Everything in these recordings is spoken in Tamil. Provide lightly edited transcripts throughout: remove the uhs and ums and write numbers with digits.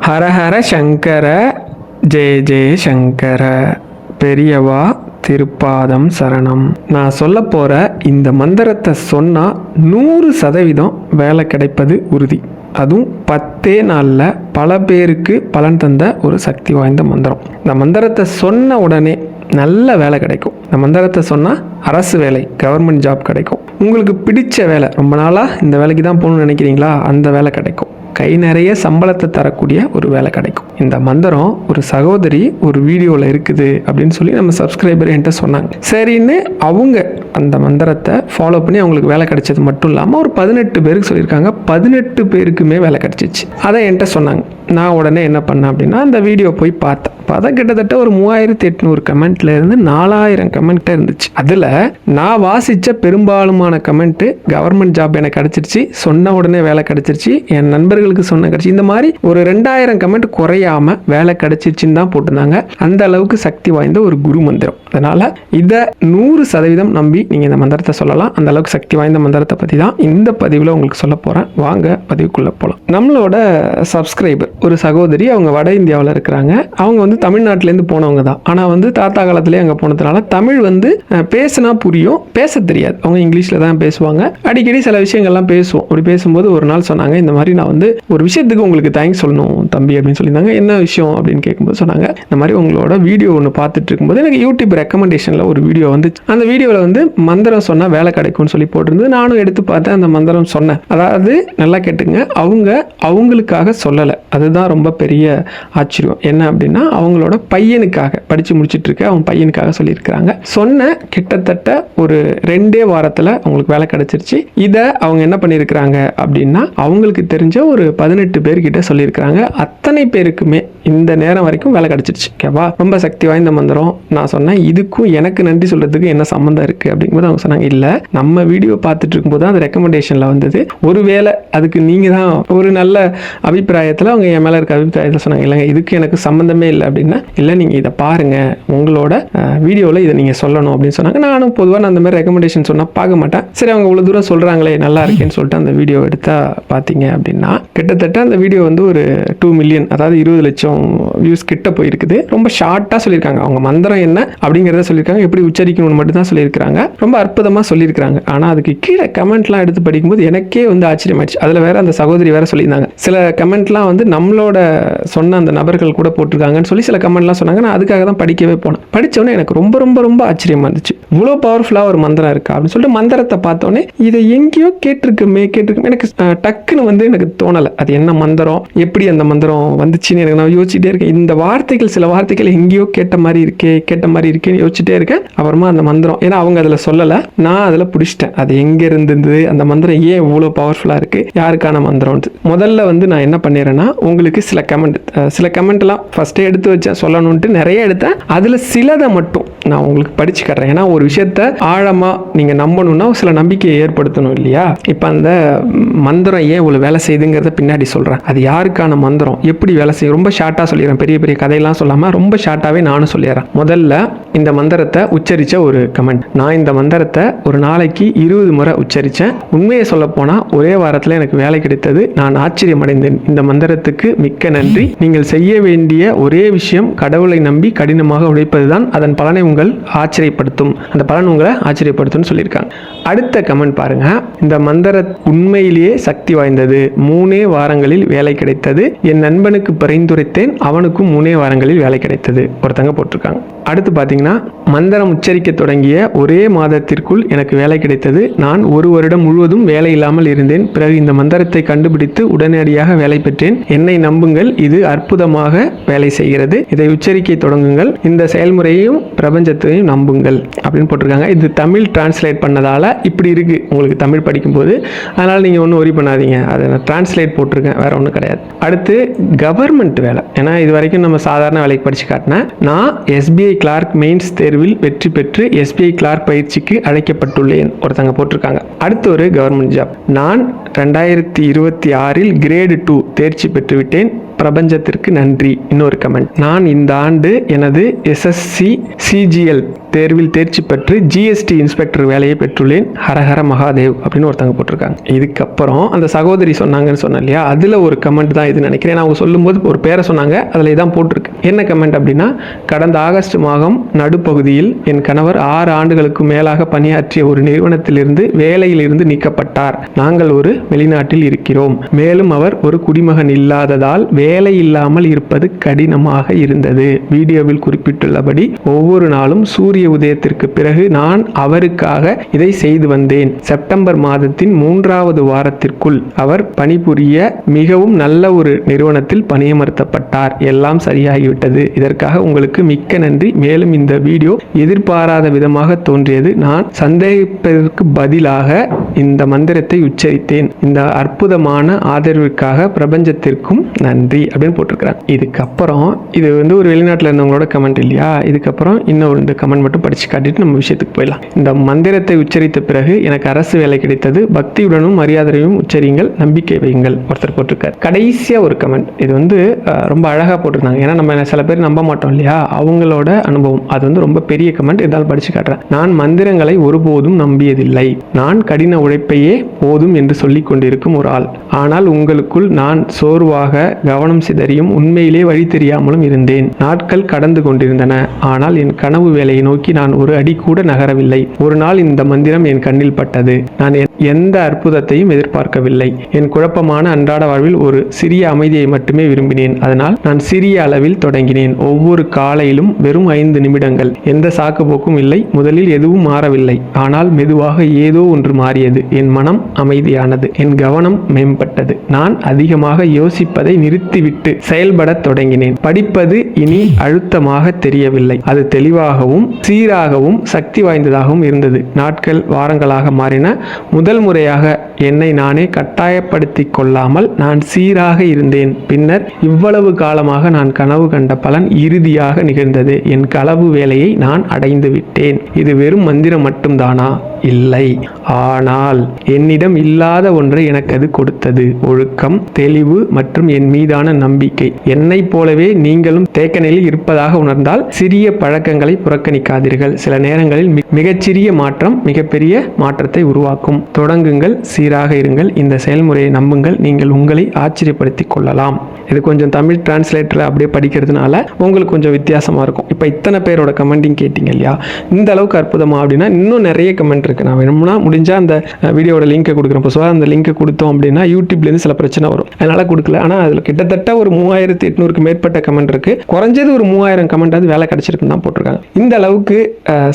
ஹரஹர சங்கர ஜெய ஜெய சங்கர பெரியவா திருப்பாதம் சரணம். நான் சொல்ல போகிற இந்த மந்திரத்தை சொன்னால் 100% வேலை கிடைப்பது உறுதி. அதுவும் 10 நாளில் பல பேருக்கு பலன் தந்த ஒரு சக்தி வாய்ந்த மந்திரம். இந்த மந்திரத்தை சொன்ன உடனே நல்ல வேலை கிடைக்கும். இந்த மந்திரத்தை சொன்னால் அரசு வேலை, கவர்மெண்ட் ஜாப் கிடைக்கும். உங்களுக்கு பிடிச்ச வேலை, ரொம்ப நாளாக இந்த வேலைக்கு தான் போகணும்னு நினைக்கிறீங்களா, அந்த வேலை கிடைக்கும். கை நிறைய சம்பளத்தை தரக்கூடிய ஒரு வேலை கிடைக்கும். இந்த மந்திரம் ஒரு சகோதரி ஒரு வீடியோவில் இருக்குது அப்படின்னு சொல்லி நம்ம சப்ஸ்கிரைபர் என்கிட்ட சொன்னாங்க. சரின்னு அவங்க அந்த மந்திரத்தை ஃபாலோ பண்ணி அவங்களுக்கு வேலை கிடைச்சது மட்டும் இல்லாமல் ஒரு 18 பேருக்கு சொல்லியிருக்காங்க. 18 பேருக்குமே வேலை கிடைச்சிச்சு. அதை என்கிட்ட சொன்னாங்க. நான் உடனே என்ன பண்ணேன் அப்படின்னா அந்த வீடியோ போய் பார்த்தேன். பார்த்தா கிட்டத்தட்ட ஒரு 3800 கமெண்ட்ல இருந்து 4000 கமெண்ட் இருந்துச்சு. அதில் நான் வாசித்த பெரும்பாலுமான கமெண்ட்டு கவர்மெண்ட் ஜாப் எனக்கு கிடைச்சிருச்சு, சொன்ன உடனே வேலை கிடைச்சிருச்சு, என் நண்பர்களுக்கு சொன்ன கிடைச்சி, இந்த மாதிரி ஒரு 2000 கமெண்ட் குறையாம வேலை கிடைச்சிருச்சுன்னு தான் போட்டிருந்தாங்க. அந்த அளவுக்கு சக்தி வாய்ந்த ஒரு குரு மந்திரம். அதனால இதை 100% நம்பி நீங்க இந்த மந்திரத்தை சொல்லலாம். அந்த அளவுக்கு சக்தி வாய்ந்த மந்திரத்தை பத்தி தான் இந்த பதிவில் உங்களுக்கு சொல்ல போறேன். வாங்க பதிவுக்குள்ள போகலாம். நம்மளோட சப்ஸ்கிரைபர் ஒரு சகோதரி, அவங்க வட இந்தியாவில் இருக்கிறாங்க. அவங்க வந்து தமிழ்நாட்டிலேருந்து போனவங்க தான். ஆனால் தாத்தா காலத்திலே அங்கே போனதுனால தமிழ் பேசினா புரியும், பேச தெரியாது. அவங்க இங்கிலீஷில் தான் பேசுவாங்க. அடிக்கடி சில விஷயங்கள்லாம் பேசுவோம். அப்படி பேசும்போது ஒரு நாள் சொன்னாங்க, இந்த மாதிரி நான் ஒரு விஷயத்துக்கு உங்களுக்கு தேங்க்ஸ் சொல்லணும் தம்பி அப்படின்னு சொல்லியிருந்தாங்க. என்ன விஷயம் அப்படின்னு கேட்கும்போது சொன்னாங்க, இந்த மாதிரி உங்களோட வீடியோ ஒன்று பார்த்துட்டு இருக்கும்போது எனக்கு யூடியூப் ரெக்கமெண்டேஷனில் ஒரு வீடியோ வந்துச்சு. அந்த வீடியோவில் மந்திரம் சொன்னால் வேலை கிடைக்கும்னு சொல்லி போட்டிருந்து. நானும் எடுத்து பார்த்தேன், அந்த மந்திரம் சொன்னேன். அதாவது நல்லா கேட்டுங்க, அவங்களுக்காக சொல்லலை. அதுதான் ரொம்ப பெரிய ஆச்சரியம். என்ன அப்படின்னா அவங்களோட பையனுக்காக, படித்து முடிச்சுட்டு இருக்க அவங்க பையனுக்காக சொல்லியிருக்கிறாங்க. சொன்ன கிட்டத்தட்ட ஒரு 2 வாரத்தில் அவங்களுக்கு வேலை கிடைச்சிருச்சு. இதை அவங்க என்ன பண்ணியிருக்கிறாங்க அப்படின்னா அவங்களுக்கு தெரிஞ்ச ஒரு 18 பேர்கிட்ட சொல்லியிருக்கிறாங்க. அத்தனை பேருக்குமே இந்த நேரம் வரைக்கும் வேலை கிடைச்சிருச்சு. ஓகேவா? ரொம்ப சக்தி வாய்ந்த மந்திரம். நான் சொன்னேன், இதுக்கும் எனக்கு நன்றி சொல்றதுக்கு என்ன சம்மந்தம் இருக்கு அப்படிங்கும்போது அவங்க சொன்னாங்க, இல்லை நம்ம வீடியோ பார்த்துட்டு இருக்கும்போது அது ரெக்கமெண்டேஷனில் வந்தது. ஒருவேளை அதுக்கு நீங்கள் தான் ஒரு நல்ல அபிப்பிராயத்தில் அவங்க என் மேலே இருக்க அபிப்பிராயத்தில் சொன்னாங்க. இல்லைங்க, இதுக்கு எனக்கு சம்மந்தமே இல்லை அப்படின்னா, இல்லை நீங்கள் இதை பாருங்க, உங்களோட வீடியோவில் இதை நீங்கள் சொல்லணும் அப்படின்னு சொன்னாங்க. நானும் பொதுவாக நான் அந்த மாதிரி ரெக்கமெண்டேஷன் சொன்னால் பார்க்க மாட்டேன். சரி, அவங்க இவ்வளோ தூரம் சொல்கிறாங்களே நல்லா இருக்கேன்னு சொல்லிட்டு அந்த வீடியோ எடுத்தா பார்த்தீங்க அப்படின்னா கிட்டத்தட்ட அந்த வீடியோ ஒரு 2 மில்லியன், அதாவது 20 லட்சம் வியூஸ் கிட்ட போயிருக்குது. ரொம்ப ஷார்ட்டாக சொல்லியிருக்காங்க. அவங்க மந்திரம் என்ன அப்படிங்கிறத சொல்லியிருக்காங்க, எப்படி உச்சரிக்கணும்னு மட்டும் தான் சொல்லியிருக்காங்க. ரொம்ப அற்புதமாக சொல்லியிருக்காங்க. ஆனால் அதுக்கு கீழே கமெண்ட்லாம் எடுத்து படிக்கும்போது எனக்கே ஆச்சரியமாயிடுச்சு. அதில் வேற அந்த சகோதரி வேற சொல்லியிருந்தாங்க. சில கமெண்ட்லாம் நம்மளோட சொன்ன அந்த நபர்கள் கூட போட்டிருக்காங்கன்னு சொல்லி சில கமெண்ட்லாம் சொன்னாங்க. நான் அதுக்காக தான் படிக்கவே போனேன். படித்தோடனே எனக்கு ரொம்ப ரொம்ப ரொம்ப ஆச்சரியமா இருந்துச்சு. இவ்வளோ பவர்ஃபுல்லாக ஒரு மந்திரம் இருக்கா அப்படின்னு சொல்லிட்டு மந்திரத்தை பார்த்தோன்னே இதை எங்கேயோ கேட்டிருக்குமே எனக்கு டக்குன்னு எனக்கு தோணலை. அது என்ன மந்திரம், எப்படி அந்த மந்திரம் வந்துச்சுன்னு எனக்கு நான் யோசிச்சுட்டே இருக்கேன். இந்த வார்த்தைகள், சில வார்த்தைகள் எங்கேயோ கேட்ட மாதிரி இருக்கேன்னு யோசிச்சுட்டே இருக்கேன். அப்புறமா அந்த மந்திரம், ஏன்னா அவங்க அதில் சொல்லலை, நான் அதில் பிடிச்சிட்டேன். அது எங்கே இருந்தது, அந்த மந்திரம் ஏன் இவ்வளோ பவர்ஃபுல்லாக இருக்கு, யாருக்கான மந்திரம். முதல்ல நான் என்ன பண்ணிடுறேன்னா உங்களுக்கு சில கமெண்ட்லாம் ஃபர்ஸ்டே எடுத்து வச்சேன் சொல்லணும்ட்டு நிறைய எடுத்தேன். அதில் சிலதை மட்டும் நான் உங்களுக்கு படிச்சு காட்டுறேன். ஏன்னா ஒரு விஷயத்த ஆழமாக நீங்கள் நம்பணும்னா சில நம்பிக்கையை ஏற்படுத்தணும் இல்லையா? இப்போ அந்த மந்திரம் ஏன் இவ்வளோ வேலை செய்யுதுங்கிறத பின்னாடி சொல்கிறேன். அது யாருக்கான மந்திரம், எப்படி வேலை செய்யும், ரொம்ப ஷார்ட்டாக சொல்லிடுறேன். பெரிய பெரிய கதையெல்லாம் சொல்லாமல் ரொம்ப ஷார்ட்டாகவே நானும் சொல்லிடுறேன். முதல்ல இந்த மந்திரத்தை உச்சரித்த ஒரு கமெண்ட். நான் இந்த மந்திரத்தை ஒரு நாளைக்கு 20 முறை உச்சரித்தேன். உண்மையை சொல்ல போனால் ஒரே வாரத்தில் எனக்கு வேலை கிடைத்தது. நான் ஆச்சரியமடைந்தேன். இந்த மந்திரத்துக்கு மிக்க நன்றி. நீங்கள் செய்ய வேண்டிய ஒரே விஷயம் கடவுளை நம்பி கடினமாக உழைப்பதுதான். அதன் பலனை உங்கள் ஆச்சரியப்படுத்தும், அந்த பலன் உங்களை ஆச்சரியப்படுத்தும் சொல்லியிருக்காங்க. அடுத்த கமெண்ட் பாருங்க. இந்த மந்திர உண்மையிலேயே சக்தி வாய்ந்தது. 3 வாரங்களில் வேலை கிடைத்தது. என் நண்பனுக்கு பரிந்துரைத்தேன், அவனுக்கும் 3 வாரங்களில் வேலை கிடைத்தது. ஒருத்தங்க போட்டிருக்காங்க. அடுத்து பார்த்தீங்கன்னா, மந்திரம் உச்சரிக்க தொடங்கிய ஒரே மாதத்திற்குள் எனக்கு வேலை கிடைத்தது. நான் 1 வருடம் முழுவதும் வேலை இல்லாமல் இருந்தேன். பிறகு இந்த மந்திரத்தை கண்டுபிடித்து உடனடியாக வேலை பெற்றேன். என்னை நம்புங்கள், இது அற்புதமாக வேலை செய்கிறது. இதை உச்சரிக்க தொடங்குங்கள். இந்த செயல்முறையையும் பிரபஞ்சத்தையும் நம்புங்கள் அப்படின்னு போட்டிருக்காங்க. இது தமிழ் டிரான்ஸ்லேட் பண்ணதால இப்படி இருக்கு உங்களுக்கு தமிழ் படிக்கும்போது. அதனால நீங்க ஒன்றும் ஒரி பண்ணாதீங்க. அதை நான் டிரான்ஸ்லேட் போட்டிருக்கேன், வேற ஒன்றும் கிடையாது. அடுத்து கவர்மெண்ட் வேலை. ஏன்னா இது வரைக்கும் நம்ம சாதாரண வேலைக்கு படிச்சு காட்டினேன். நான் SBI கிளார்க் மெயின்ஸ் தேர்வில் வெற்றி பெற்று SBI கிளார்க் பயிற்சிக்கு அழைக்கப்பட்டுள்ளேன். ஒருத்தங்க போட்டிருக்காங்க. அடுத்து ஒரு கவர்மெண்ட் ஜாப். நான் 2026 கிரேடு 2 தேர்ச்சி பெற்றுவிட்டேன். பிரபஞ்சத்திற்கு நன்றி. இன்னொரு கமெண்ட், நான் இந்த ஆண்டு எனது எஸ்எஸ்சி சிஜிஎல் தேர்வில் தேர்ச்சி பெற்று ஜிஎஸ்டி இன்ஸ்பெக்டர் வேலையை பெற்றுள்ளேன். ஹரஹர மகாதேவ் அப்படின்னு ஒருத்தவங்க போட்டிருக்காங்க. இதுக்கப்புறம் அந்த சகோதரி சொன்னாங்கன்னு சொன்னேன் இல்லையா, அதில் ஒரு கமெண்ட் தான் இது நினைக்கிறேன். அவங்க சொல்லும்போது ஒரு பேரை சொன்னாங்க, அதில் இதான் போட்டிருக்கு. என்ன கமெண்ட் அப்படின்னா, கடந்த ஆகஸ்ட் மாதம் நடுப்பகுதியில் என் கணவர் 6 ஆண்டுகளுக்கு மேலாக பணியாற்றிய ஒரு நிறுவனத்திலிருந்து வேலையிலிருந்து நீக்கப்பட்டார். நாங்கள் ஒரு வெளிநாட்டில் இருக்கிறோம். மேலும் அவர் ஒரு குடிமகன் இல்லாததால் வேலை இல்லாமல் இருப்பது கடினமாக இருந்தது. வீடியோவில் குறிப்பிட்டுள்ளபடி ஒவ்வொரு நாளும் சூரிய உதயத்திற்கு பிறகு நான் அவருக்காக இதை செய்து வந்தேன். செப்டம்பர் மாதத்தின் 3வது வாரத்திற்குள் அவர் பணிபுரிய மிகவும் நல்ல ஒரு நிறுவனத்தில் பணியமர்த்தப்பட்டார். எல்லாம் சரியாகிவிட்டது. இதற்காக உங்களுக்கு மிக்க நன்றி. மேலும் இந்த வீடியோ எதிர்பாராத விதமாக தோன்றியது. நான் சந்தேகிப்பதற்கு பதிலாக இந்த மந்திரத்தை உச்சரித்தேன். இந்த அற்புதமான ஆதரவிற்காக பிரபஞ்சத்திற்கும் நன்றி அப்படின்னு போட்டிருக்கிறாங்க. இதுக்கப்புறம் இது ஒரு வெளிநாட்டில் இருந்தவங்களோட கமெண்ட் இல்லையா. இதுக்கப்புறம் இன்னொரு கமெண்ட் மட்டும் படிச்சு காட்டிட்டு நம்ம விஷயத்துக்கு போயிடலாம். இந்த மந்திரத்தை உச்சரித்த பிறகு எனக்கு அரசு வேலை கிடைத்தது. பக்தியுடனும் மரியாதையும் உச்சரியுங்கள், நம்பிக்கை வையுங்கள் ஒருத்தர் போட்டிருக்காரு. கடைசியா ஒரு கமெண்ட், இது ரொம்ப அழகா போட்டிருந்தாங்க. ஏன்னா நம்ம சில பேர் நம்ப மாட்டோம் இல்லையா, அவங்களோட அனுபவம். அது ரொம்ப பெரிய கமெண்ட். இருந்தாலும் படிச்சு காட்டுறேன். நான் மந்திரங்களை ஒருபோதும் நம்பியதில்லை. நான் கடின உழைப்பையே போதும் என்று சொல்லிக் கொண்டிருக்கும் ஒரு ஆள். ஆனால் உங்களுக்குள் நான் சோர்வாக, கவனம் சிதறியும், உண்மையிலே வழி தெரியாமலும் இருந்தேன். நாட்கள் கடந்து கொண்டிருந்தன. ஆனால் என் கனவு வேலையை நோக்கி நான் ஒரு அடி கூட நகரவில்லை. ஒரு நாள் இந்த மந்திரம் என் கண்ணில் பட்டது. நான் எந்த அற்புதத்தையும் எதிர்பார்க்கவில்லை. என் குழப்பமான அன்றாட வாழ்வில் ஒரு சிறிய அமைதியை மட்டுமே விரும்பினேன். அதனால் நான் சிறிய அளவில் தொடங்கினேன். ஒவ்வொரு காலையிலும் வெறும் 5 நிமிடங்கள். எந்த சாக்குப்போக்கும் இல்லை. முதலில் எதுவும் மாறவில்லை. ஆனால் மெதுவாக ஏதோ ஒன்று மாறியது. என் மனம் அமைதியானது. என் கவனம் மேம்பட்டது. நான் அதிகமாக யோசிப்பதை நிறுத்திவிட்டு செயல்படத் தொடங்கினேன். படிப்பது இனி அழுத்தமாக தெரியவில்லை. அது தெளிவாகவும் சீராகவும் சக்தி வாய்ந்ததாகவும் இருந்தது. நாட்கள் வாரங்களாக மாறின. முதல் முறையாக என்னை நானே கட்டாயப்படுத்திக் கொள்ளாமல் நான் சீராக இருந்தேன். பின்னர் இவ்வளவு காலமாக நான் கனவு கண்ட பலன் இறுதியாக நிகழ்ந்தது. என் களவு வேலையை நான் அடைந்து விட்டேன். இது வெறும் மந்திரம் மட்டும்தானா? இல்லை. ஆனால் என்னிடம் இல்லாத ஒன்றை எனக்கு அது கொடுத்தது. ஒழுக்கம், தெளிவு மற்றும் என் மீதான நம்பிக்கை. என்னை போலவே நீங்களும் தேக்க நிலையில் இருப்பதாக உணர்ந்தால் சிறிய பழக்கங்களை புறக்கணிக்காதீர்கள். சில நேரங்களில் மிகச்சிறிய மாற்றம் மிகப்பெரிய மாற்றத்தை உருவாக்கும். தொடங்குங்கள், சீராக இருங்கள். இந்த செயல்முறையை நம்புங்கள். நீங்கள் உங்களை ஆச்சரியப்படுத்திக் கொள்ளலாம். இது கொஞ்சம் தமிழ் டிரான்ஸ்லேட்டரில் அப்படியே படிக்கிறதுனால உங்களுக்கு கொஞ்சம் வித்தியாசமாக இருக்கும். இப்போ இத்தனை பேரோட கமெண்டிங் கேட்டிங்க இல்லையா, இந்த அளவுக்கு அற்புதமா அப்படின்னா இன்னும் நிறைய கமெண்ட் இருக்குது. நான் வேணும்னா முடிஞ்சால் அந்த வீடியோட லிங்கை கொடுக்குறேன். பொதுவாக அந்த லிங்கை கொடுத்தோம் அப்படின்னா யூடியூப்லேருந்து சில பிரச்சனை வரும், அதனால் கொடுக்கல. ஆனால் அதில் கிட்டத்தட்ட ஒரு 3800க்கு மேற்பட்ட கமெண்ட் இருக்குது. குறைஞ்சது ஒரு 3000 கமெண்ட் வேலை கிடைச்சிருக்குன்னு தான் போட்டிருக்காங்க. இந்த அளவுக்கு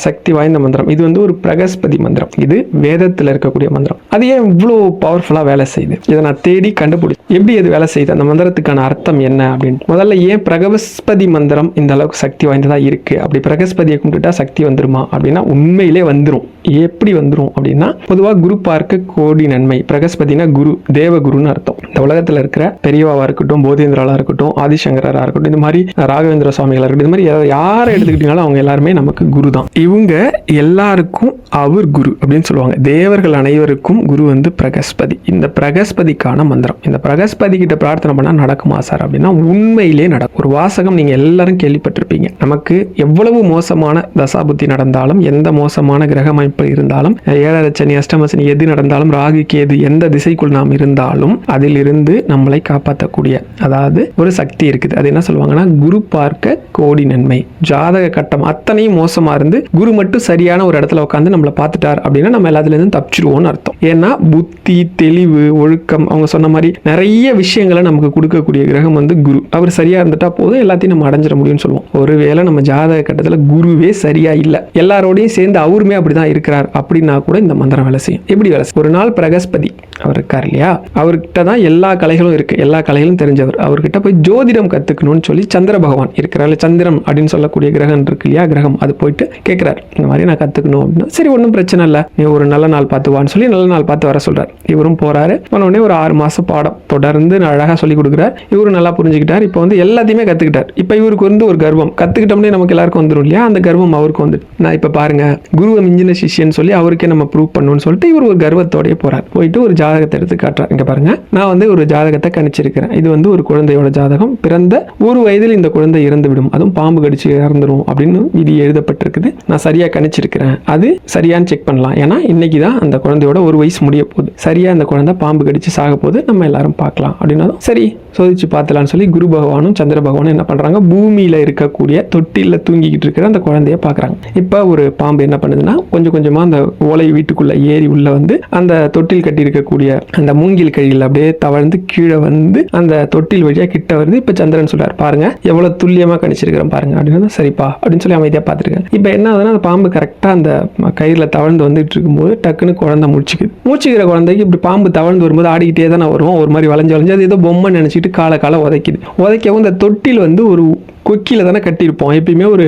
சக்தி வாய்ந்த மந்திரம். இது ஒரு பிரகஸ்பதி மந்திரம். இது வேதத்தில் இருக்கக்கூடிய மந்திரம். அது ஏன் இவ்வளோ பவர்ஃபுல்லாக வேலை செய்யுது? இதை நான் தேடி கண்டுபிடிச்சேன். எப்படி அது வேலை செய்யுது, அந்த மந்திரத்துக்கான அர்த்தம் என்ன அப்படின்னு. முதல்ல ஏன் பிரகஸ்பதி மந்திரம் இந்த அளவுக்கு சக்தி வாய்ந்ததா இருக்கு? அப்படி பிரகஸ்பதியை கும்பிட்டுட்டா சக்தி வந்துருமா அப்படின்னா உண்மையிலே வந்துடும். எப்படி வந்துடும் அப்படின்னா, பொதுவாக குரு பார்க்க கோடி நன்மை. பிரகஸ்பதினா குரு, தேவகுருன்னு அர்த்தம். இந்த உலகத்தில் இருக்கிற பெரியவாவா இருக்கட்டும், போதேந்திராலா இருக்கட்டும், ஆதிசங்கரா இருக்கட்டும், இந்த மாதிரி ராகவேந்திர சுவாமிகளா இருக்கட்டும், இந்த மாதிரி யாரை எடுத்துக்கிட்டீங்களோ அவங்க எல்லாருமே நமக்கு குரு தான். இவங்க எல்லாருக்கும் அவர் குரு அப்படின்னு சொல்லுவாங்க. தேவர்கள் அனைவருக்கும் குரு பிரகஸ்பதி. இந்த பிரகஸ்பதிக்கான மந்திரம். இந்த பிரகஸ்பதி கிட்ட பிரார்த்தனை பண்ணா நடக்குமா சார் அப்படின்னா உண்மையிலே நடக்கும். ஒரு வாசகம் நீங்க எல்லாரும் கேள்விப்பட்டிருப்பீங்க. நமக்கு எவ்வளவு மோசமான தசாபுத்தி நடந்தாலும், எந்த மோசமான கிரக அமைப்பு இருந்தாலும், 7 சனி, அஷ்டம சனி எது நடந்தாலும், ராகு கேது எந்த திசைக்குள் நாம் இருந்தாலும் அதிலிருந்து நம்மளை காப்பாற்றக்கூடிய அதாவது ஒரு சக்தி இருக்குது. அது என்ன சொல்லுவாங்கன்னா, குரு பார்க்க கோடி நன்மை. ஜாதக கட்டம் அத்தனையும் மோசமா இருந்து குரு மட்டும் சரியான ஒரு இடத்துல உட்காந்து நம்மளை பார்த்துட்டார் அப்படின்னா நம்ம எல்லாத்துல இருந்து தப்பிச்சிருவோம்னு அர்த்தம். ஏன்னா புத்தி, தெளிவு, ஒழுக்கம், அவங்க சொன்ன மாதிரி நிறைய விஷயங்களை நமக்கு கொடுக்கக்கூடிய கிரகம் குரு. அவர் சரியா இருந்துட்டா போதும், எல்லாத்தையும் நம்ம அடைஞ்சிட முடியும்னு சொல்லுவோம். ஒருவேளை நம்ம ஜாதக கட்டத்துல குருவே சரியா இல்லை, எல்லாரோடையும் சேர்ந்து அவருமே அப்படிதான் இருக்கிறார் அப்படின்னா கூட இந்த மந்திரம் வேலை செய்யும். எப்படி வேலை செய்யும்? ஒரு நாள் பிரகஸ்பதி அவர் இருக்கார் இல்லையா, அவர்கிட்ட தான் எல்லா கலைகளும் இருக்கு, எல்லா கலைகளும் தெரிஞ்சவர். அவர்கிட்ட போய் ஜோதிடம் கத்துக்கணும்னு சொல்லி சந்திர பகவான் இருக்கிறார், சந்திரன் அப்படின்னு சொல்லக்கூடிய கிரகம் இருக்கு இல்லையா, கிரகம், அது போயிட்டு கேட்கிறார், இந்த மாதிரி நான் கத்துக்கணும் அப்படின்னா. சரி, ஒன்றும் பிரச்சனை இல்லை, நீ ஒரு நல்ல நாள் பார்த்துவான்னு சொல்லி நல்ல நாள் பார்த்து வர சொல்றார். இவரும் போறாரு. உடனே ஒரு 6 மாசம் பாடம் தொடர்ந்து அழகா சொல்லி கொடுக்குறார். இவரும் நல்லா புரிஞ்சுக்கிட்டார். இப்போ எல்லாத்தையுமே கத்துக்கிட்டார். இப்போ இவருக்கு ஒரு கர்வம், கத்துக்கிட்டோம்னே நமக்கு எல்லாருக்கும் வந்துடும் இல்லையா, அந்த கர்வம் அவருக்கு வந்துட்டு, நான் இப்ப பாருங்க குருவை மிஞ்சின சிஷ்யன் மேஜிஷியன் சொல்லி அவருக்கே நம்ம ப்ரூவ் பண்ணணும்னு சொல்லிட்டு இவர் ஒரு கர்வத்தோடய போகிறார். போயிட்டு ஒரு ஜாதகத்தை எடுத்து காட்டுறார். இங்கே பாருங்கள், நான் வந்து ஒரு ஜாதகத்தை கணிச்சிருக்கிறேன். இது வந்து ஒரு குழந்தையோட ஜாதகம். பிறந்த 1 வயதில் இந்த குழந்தை இறந்து விடும், அதுவும் பாம்பு கடிச்சு இறந்துடும் அப்படின்னு விதி எழுதப்பட்டிருக்குது. நான் சரியாக கணிச்சிருக்கிறேன். அது சரியான்னு செக் பண்ணலாம். ஏன்னா இன்னைக்கு தான் அந்த குழந்தையோட 1 வயசு முடிய போகுது. சரியாக அந்த குழந்தை பாம்பு கடிச்சு சாக போகுது, நம்ம எல்லாரும் பார்க்கலாம் அப்படின்னாலும் சரி சோதிச்சு பார்த்துலான்னு சொல்லி குரு பகவானும் சந்திர பகவானும் என்ன பண்ணுறாங்க, பூமியில் இருக்கக்கூடிய தொட்டிலில் தூங்கிக்கிட்டு இருக்கிற அந்த குழந்தைய பார்க்குறாங்க. இப்போ ஒரு பாம்பு என்ன பண்ணுதுன்னா கொஞ்சம் கொஞ்சமாக அந்த ஓலை வீட்டுக்குள்ளே ஏறி உள்ள வந்து அந்த தொட்டில் கட்டி இருக்கக்கூடிய அந்த மூங்கில் கழியில் அப்படியே தவழ்ந்து கீழே வந்து அந்த தொட்டில் வழியாக கிட்ட வருது. இப்போ சந்திரன் சொல்றாரு, பாருங்க எவ்வளோ துல்லியமாக கணிச்சிருக்கிறேன் பாருங்க அப்படின்னு. சரிப்பா அப்படின்னு சொல்லி அமைதியாக பார்த்துருக்கேன். இப்போ என்ன ஆகுதுன்னா அந்த பாம்பு கரெக்டாக அந்த கயிறில் தவழ்ந்து வந்துட்டு இருக்கும்போது டக்குன்னு குழந்தை மூச்சுக்கிற குழந்தைக்கு இப்படி பாம்பு தவழ்ந்து வரும்போது ஆடிக்கிட்டே தான் வருவோம். ஒரு மாதிரி வளைஞ்சு அது ஏதோ பொம்மை நினச்சிட்டு காலை உதைக்கவும் இந்த தொட்டில் வந்து ஒரு கொக்கியில் தானே கட்டியிருப்போம். எப்பயுமே ஒரு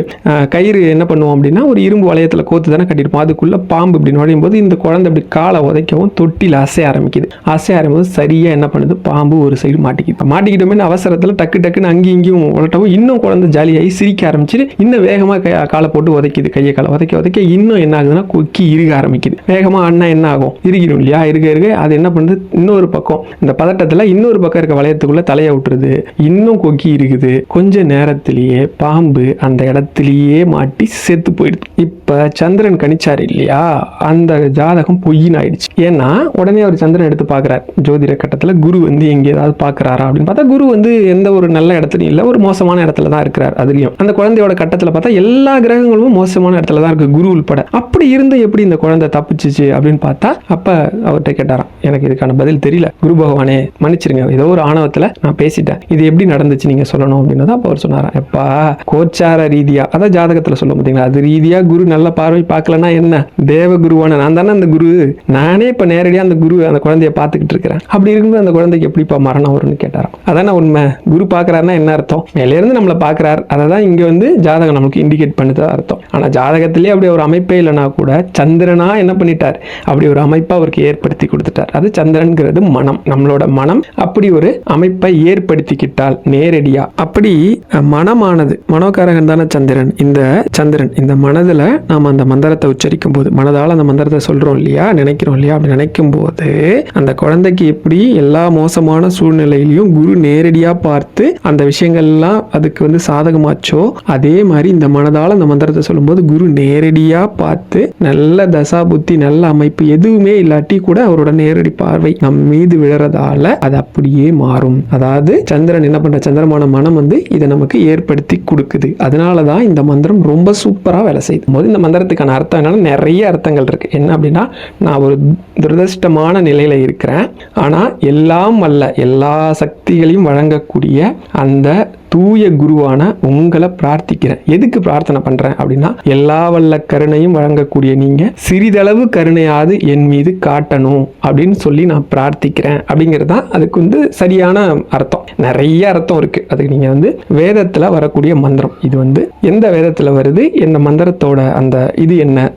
கயிறு என்ன பண்ணுவோம் அப்படின்னா ஒரு இரும்பு வளையத்தில் கோத்து தானே கட்டியிருப்போம். அதுக்குள்ளே பாம்பு இப்படி நுழையும் போது இந்த குழந்தை இப்படி காலை உதைக்கவும் தொட்டில் அசைய ஆரம்பிக்குது. ஆரம்பிக்கும்போது சரியாக என்ன பண்ணுது, பாம்பு ஒரு சைடு மாட்டிக்கிட்டோமே அவசரத்தில் டக்குன்னு அங்கேயும் இங்கேயும் உலட்டவும் இன்னும் குழந்தை ஜாலியாகி சிரிக்க ஆரம்பிச்சுட்டு இன்னும் வேகமாக காலை போட்டு உதைக்குது. கையை காலை உதைக்க இன்னும் என்ன ஆகுதுன்னா கொக்கி இறுக ஆரம்பிக்குது. வேகமாக அண்ணா என்ன ஆகும், இறுகிடும் இல்லையா? இருக்க அது என்ன பண்ணுது, இன்னொரு பக்கம் இந்த பதட்டத்தில் இன்னொரு பக்கம் இருக்க வளையத்துக்குள்ளே தலையை விட்டுருது. இன்னும் கொக்கி இருக்குது. கொஞ்ச நேரத்தில் பாம்பு அந்த இடத்திலேயே மாட்டி செத்து போயிடுது. இப்ப சந்திரன் கணிச்சார் இல்லையா, அந்த ஜாதகம் பொய்ன்னு ஆயிடுச்சு. ஏன்னா உடனே அவர் சந்திரன் எடுத்து பார்க்கிறார். ஜோதிட கட்டத்தில் குரு வந்து எங்க ஏதாவது பார்க்கறாரா அப்படின்னு பார்த்தா குரு வந்து எந்த ஒரு நல்ல இடத்துலையும் இல்லை, ஒரு மோசமான இடத்துல தான் இருக்கிறார். அதுலயும் அந்த குழந்தையோட கட்டத்தில் பார்த்தா எல்லா கிரகங்களும் மோசமான இடத்துல தான் இருக்கு, குரு உள்பட. அப்படி இருந்து எப்படி இந்த குழந்தை தப்பிச்சிச்சு அப்படின்னு பார்த்தா அப்ப அவர்கிட்ட கேட்டாராம், எனக்கு இதுக்கான பதில் தெரியல குரு பகவானே மன்னிச்சிருங்க, ஏதோ ஒரு ஆணவத்தில் நான் பேசிட்டேன், இது எப்படி நடந்துச்சு நீங்க சொல்லணும் அப்படின்னு தான் அப்ப அவர் சொன்னாராம். எப்பா கோச்சார ரீதியா, அதான் ஜாதகத்துல சொல்ல பார்த்தீங்களா, அது ரீதியா குரு நல்ல பார்வை பார்க்கலன்னா என்ன, தேவ குருவான நான் தானே அந்த குரு, நானே இப்ப நேரடியா அந்த குரு அந்த குழந்தைய பார்த்துக்கிட்டு இருக்கிறேன். அப்படி இருக்கும்போது அந்த குழந்தைக்கு எப்படிப்பா மரணம் வரும்னு கேட்டாராம். அதான உண்மை. குரு பார்க்கறாருன்னா என்ன அர்த்தம், மேல இருந்து நம்மளை பார்க்கறாரு, அதை தான் இங்க வந்து ஜாதகம் நமக்கு இண்டிகேட் பண்ணுது அர்த்தம். ஆனா ஜாதகத்திலேயே அப்படி ஒரு அமைப்பே இல்லைனா கூட சந்திரனா என்ன பண்ணிட்டார், அப்படி ஒரு அமைப்பை அவருக்கு ஏற்படுத்தி கொடுத்துட்டார். அது சந்திரன்கிறது மனம், நம்மளோட மனம் அப்படி ஒரு அமைப்பை ஏற்படுத்திக்கிட்டால் நேரடியா. அப்படி மனமானது, மனோகாரகன் தானே சந்திரன். இந்த சந்திரன் இந்த மனதில் நாம் அந்த மந்திரத்தை உச்சரிக்கும் போது, மனதால் அந்த மந்திரத்தை சொல்றோம் இல்லையா, நினைக்கிறோம் இல்லையா, அப்படி நினைக்கும் போது அந்த குழந்தைக்கு எப்படி எல்லா மோசமான சூழ்நிலையிலையும் குரு நேரடியா பார்த்து அந்த விஷயங்கள்லாம் அதுக்கு வந்து சாதகமாச்சோ, அதே மாதிரி இந்த மனதால் அந்த மந்திரத்தை சொல்லும்போது குரு நேரடியா பார்த்து நல்ல தசா புத்தி நல்ல அமைப்பு எதுவுமே இல்லாட்டி கூட அவரோட நேரடி பார்வை நம் மீது விழறதால அது அப்படியே மாறும். அதாவது சந்திரன் என்ன பண்ற, சந்திரமான மனம் வந்து இதை நமக்கு ஏற்படுத்தி கொடுக்குது. அதனாலதான் இந்த மந்திரம் ரொம்ப சூப்பரா வேலை செய்யும் போது இந்த மந்திரத்துக்கான அர்த்தம் என்னன்னா நிறைய அர்த்தங்கள் இருக்கு. என்ன அப்படின்னா, நான் ஒரு துரதிருஷ்டமான நிலையில இருக்கிறேன், ஆனா எல்லாம் வல்ல எல்லா சக்திகளையும் வழங்கக்கூடிய அந்த தூய குருவான உங்களை பிரார்த்திக்கிறேன். எதுக்கு பிரார்த்தனை பண்றேன் அப்படின்னா, எல்லா வல்ல கருணையும் வழங்கக்கூடிய நீங்க சிறிதளவு கருணையாவது என் மீது காட்டணும் அப்படின்னு சொல்லி நான் பிரார்த்திக்கிறேன் அப்படிங்கிறது தான் அதுக்கு வந்து சரியான அர்த்தம். நிறைய அர்த்தம் இருக்கு அதுக்கு. நீங்க வந்து வேதத்துல வரக்கூடிய மந்திரம், இது வந்து எந்த வேதத்துல வருது, எந்த மந்திரத்தோட அந்த இது என்ன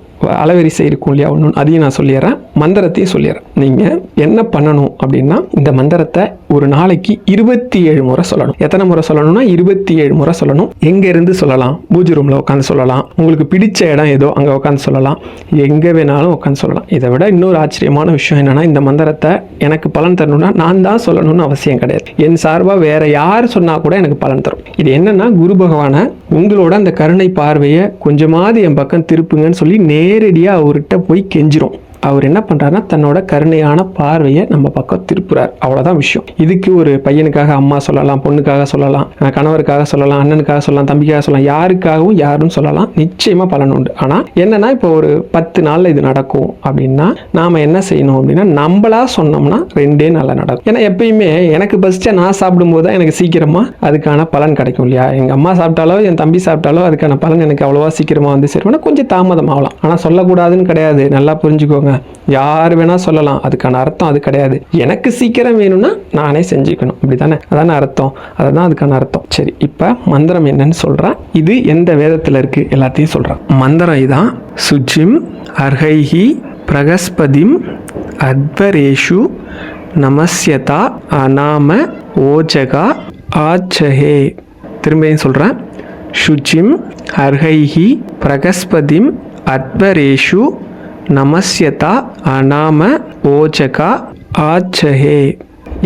அளவரிசை இருக்கும் இல்லையா, ஒன்று அதையும் நான் சொல்லிடுறேன், மந்திரத்தையும் சொல்லிடுறேன். நீங்கள் என்ன பண்ணணும் அப்படின்னா, இந்த மந்திரத்தை ஒரு நாளைக்கு 27 முறை சொல்லணும். எத்தனை முறை சொல்லணும்னா 27 முறை சொல்லணும். எங்கேருந்து சொல்லலாம், பூஜை ரூமில் உட்காந்து சொல்லலாம், உங்களுக்கு பிடிச்ச இடம் ஏதோ அங்கே உட்காந்து சொல்லலாம், எங்கே வேணாலும் உட்காந்து சொல்லலாம். இதை விட இன்னொரு ஆச்சரியமான விஷயம் என்னென்னா, இந்த மந்திரத்தை எனக்கு பலன் தரணும்னா நான் தான் சொல்லணும்னு அவசியம் கிடையாது. என் சார்பாக வேற யார் சொன்னால் கூட எனக்கு பலன் தரும். இது என்னன்னா, குரு பகவானை உங்களோட அந்த கருணை பார்வையை கொஞ்சமாவது என் பக்கம் திருப்புங்கன்னு சொல்லி நேரடியாக அவர்கிட்ட போய் கெஞ்சிரும். அவர் என்ன பண்றாருன்னா, தன்னோட கருணையான பார்வையை நம்ம பக்கம் திருப்புறார். அவ்வளவுதான் விஷயம். இதுக்கு ஒரு பையனுக்காக அம்மா சொல்லலாம், பொண்ணுக்காக சொல்லலாம், கணவருக்காக சொல்லலாம், அண்ணனுக்காக சொல்லலாம், தம்பிக்காக சொல்லலாம், யாருக்காகவும் யாரும் சொல்லலாம். நிச்சயமா பலன் உண்டு. ஆனா என்னன்னா, இப்போ ஒரு 10 நாள்ல இது நடக்கும் அப்படின்னா நாம என்ன செய்யணும் அப்படின்னா, நம்மளா சொன்னோம்னா 2 நாள்ல நடக்கும். ஏன்னா எப்பயுமே எனக்கு பஸ்டா நான் சாப்பிடும் போது தான் எனக்கு சீக்கிரமா அதுக்கான பலன் கிடைக்கும் இல்லையா. எங்க அம்மா சாப்பிட்டாலோ என் தம்பி சாப்பிட்டாலோ அதுக்கான பலன் எனக்கு அவ்வளவா சீக்கிரமா வந்து சேரும்னா கொஞ்சம் தாமதம் ஆகலாம். ஆனா சொல்லக்கூடாதுன்னு கிடையாது, நல்லா புரிஞ்சுக்கோங்க. யார் வேணா சொல்லலாம், அதுக்கான அர்த்தம் அது கிடையாது. எனக்கு சீக்கிரம் வேணும்னா நானே செஞ்சுக்கணும், அப்படித்தானே? அதான அர்த்தம், அதுதான் அதுக்கான அர்த்தம். சரி, இப்ப மந்திரம் என்னன்னு சொல்றேன். இது எந்த வேதத்துல இருக்கு எல்லாத்தையும் சொல்றேன். மந்திரம் இதான்: சுஜிம் அர்ஹைஹி பிரகஸ்பதிம் அத்வரேஷு நமஸ்யதா அநாம ஓஜகா ஆச்சஹே. திரும்பியும் சொல்றேன்: சுஜிம் அர்ஹைஹி பிரகஸ்பதிம் அத்வரேஷு நமஸ்யதா அநாம ஓஜகா ஆச்சஹே.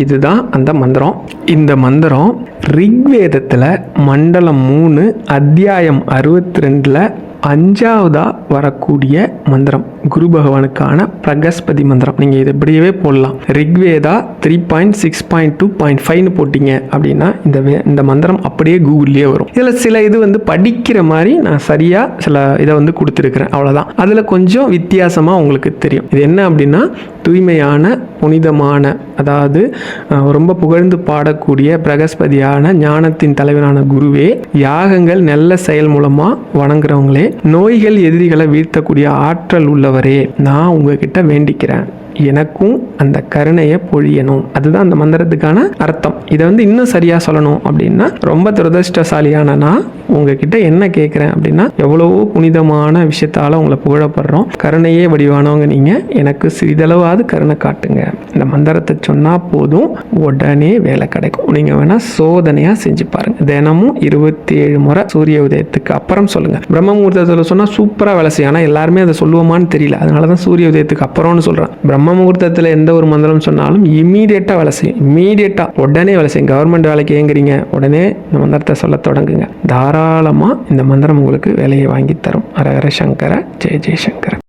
இதுதான் அந்த மந்திரம். இந்த மந்திரம் ரிக்வேதத்தில் மண்டலம் 3 அத்தியாயம் 62 5ஆவதா வரக்கூடிய மந்திரம். குரு பகவானுக்கான பிரகஸ்பதி மந்திரம். நீங்கள் இதை இப்படியே போடலாம். ரிக்வேதா 3.6.2.5ன்னு போட்டிங்க அப்படின்னா இந்த மந்திரம் அப்படியே கூகுள்லேயே வரும். இதில் சில இது படிக்கிற மாதிரி நான் சரியாக சில இதை கொடுத்துருக்குறேன், அவ்வளோதான். அதில் கொஞ்சம் வித்தியாசமாக உங்களுக்கு தெரியும். இது என்ன அப்படின்னா, தூய்மையான புனிதமான, அதாவது ரொம்ப புகழ்ந்து பாடக்கூடிய பிரகஸ்பதியான ஞானத்தின் தலைவரான குருவே, யாகங்கள் நல்ல செயல் மூலமாக வணங்குறவங்களே, நோய்கள் எதிரிகளை வீழ்த்தக்கூடிய ஆற்றல் உள்ளவரே, நான் உங்ககிட்ட வேண்டிக்கிறேன், எனக்கும் அந்த கருணையை பொழியணும். அதுதான் அந்த மந்திரத்துக்கான அர்த்தம். இதை இன்னும் சரியாக சொல்லணும் அப்படின்னா, ரொம்ப துரதிருஷ்டசாலியான நான் உங்ககிட்ட என்ன கேட்குறேன் அப்படின்னா, எவ்வளவோ புனிதமான விஷயத்தால் உங்களை புகழப்படுறோம், கருணையே வடிவானவங்க நீங்கள், எனக்கு சிறிதளவாவது கருணை காட்டுங்க. இந்த மந்திரத்தை சொன்னால் போதும், உடனே வேலை கிடைக்கும். நீங்கள் வேணால் சோதனையாக செஞ்சு பாருங்கள். தினமும் 27 முறை சூரிய உதயத்துக்கு அப்புறம் சொல்லுங்கள். பிரம்ம முகூர்த்தத்தில் சொன்னால் சூப்பராக வேலை செய்யும். ஆனால் எல்லாருமே அதை சொல்லுவோமான்னு தெரியல, அதனால தான் சூரிய உதயத்துக்கு அப்புறம்னு சொல்கிறேன். பிரம்ம முகூர்த்தத்தில் எந்த ஒரு மந்திரம் சொன்னாலும் இம்மீடியட்டாக வேலை செய்யும். இம்மீடியட்டாக உடனே வேலை செய்யும். கவர்மெண்ட் வேலைக்கு ஏங்குறீங்க, உடனே இந்த மந்திரத்தை சொல்ல தொடங்குங்க. தாராளமாக இந்த மந்திரம் உங்களுக்கு வேலையை வாங்கி தரும். ஹர ஹர சங்கர, ஜெய ஜெய சங்கர.